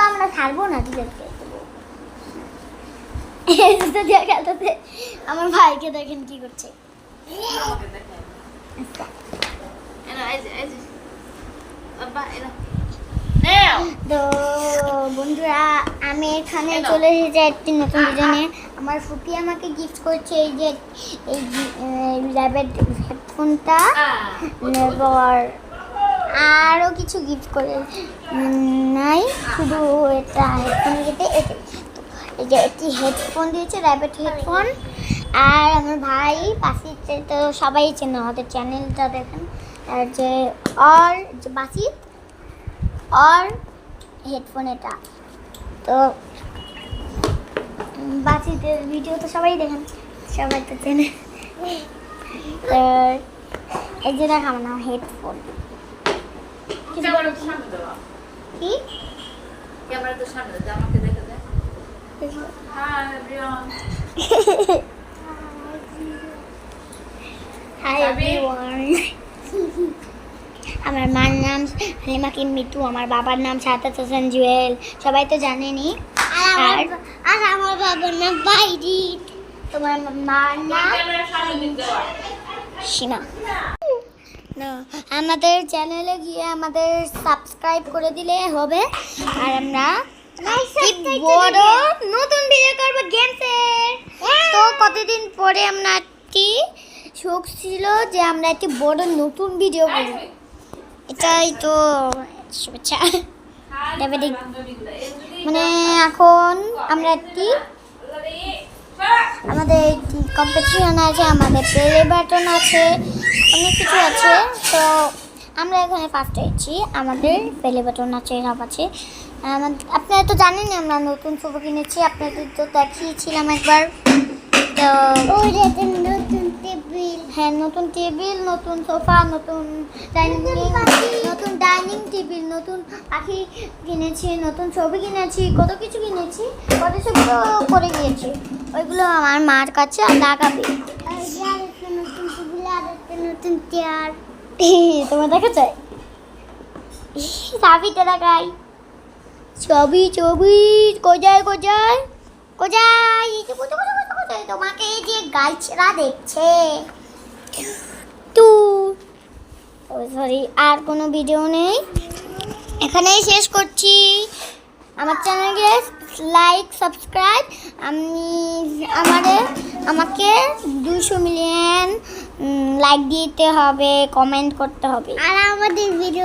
আমরা ছাড়বো না, ঠিক আছে? খেলতে আমার ভাইকে দেখেন কি করছে। তো বন্ধুরা, আমি এখানে চলে এসেছি একটি নতুন ডিজাইনে। আমার ফুপি আমাকে গিফট করছে এই যে এই র্যাবেট হেডফোনটা, নেবার আরও কিছু গিফট করে নাই, শুধু এটা হেডফোন যেতে এতে এই যে একটি হেডফোন দিয়েছে, র্যাবেট হেডফোন। আর আমার ভাই বাসিত, তো সবাই চেনে, আমাদের চ্যানেলটা দেখেন, আর যে আর যে বাসিত আর হেডফোন এটা। তো বাসিতের ভিডিও তো সবাই দেখেন, সবাই তো চেনে। এই যে দেখাম না হেডফোন কি ক্যামেরা তো সামনে দাও, আমাকে দেখে দে। Hi everyone. Hi everyone. আমার মার নাম হালিমা কিম মিতু, আমার বাবার নাম সাদাত হোসেন জুয়েল, সবাই তো জানেনই। আর আমার বাবার নাম বাইরিত, তোমার মার নাম সীমা। আমাদের চ্যানেলে গিয়ে আমাদের সাবস্ক্রাইব করে দিলে হবে। আর আমরা বড় নতুন ভিডিও করবো গেমসের। তো কতদিন পরে আমরা একটি শখ ছিল যে আমরা একটি বড় নতুন ভিডিও করব, এটাই তো শুভেচ্ছা। মানে এখন আমরা একটি আমাদের কম্পিটিশন আছে, আমাদের প্লে বাটন আছে, অনেক কিছু আছে। তো আমরা এখানে ফার্স্ট হয়েছি, আমাদের প্লে বাটন আছে, সব আছে। আপনারা তো জানেন আমরা নতুন সোফা কিনেছি, আপনাদের তো দেখিয়েছিলাম একবার। তো নতুন টেবিল, হ্যাঁ নতুন টেবিল, নতুন সোফা, নতুন ডাইনিং টেবিল, নতুন পাখি কিনেছি, নতুন ছবি কিনেছি, কত কিছু কিনেছি, কত কিছু করে গিয়েছি। ওইগুলো আমার মার কাছে লাগাবে। নতুন চেয়ার তোমার দেখা চাই, চাবিটা লাগাই। ছবি কোজায় কোজায় কোজায়, তোমাকে যে গাইছরা দেখছে। সরি, আর কোনো ভিডিও নেই, এখানেই শেষ করছি। আমার চ্যানেলকে লাইক সাবস্ক্রাইব, আমাকে 200 মিলিয়ন লাইক দিতে হবে, কমেন্ট করতে হবে। আর আমাদের ভিডিও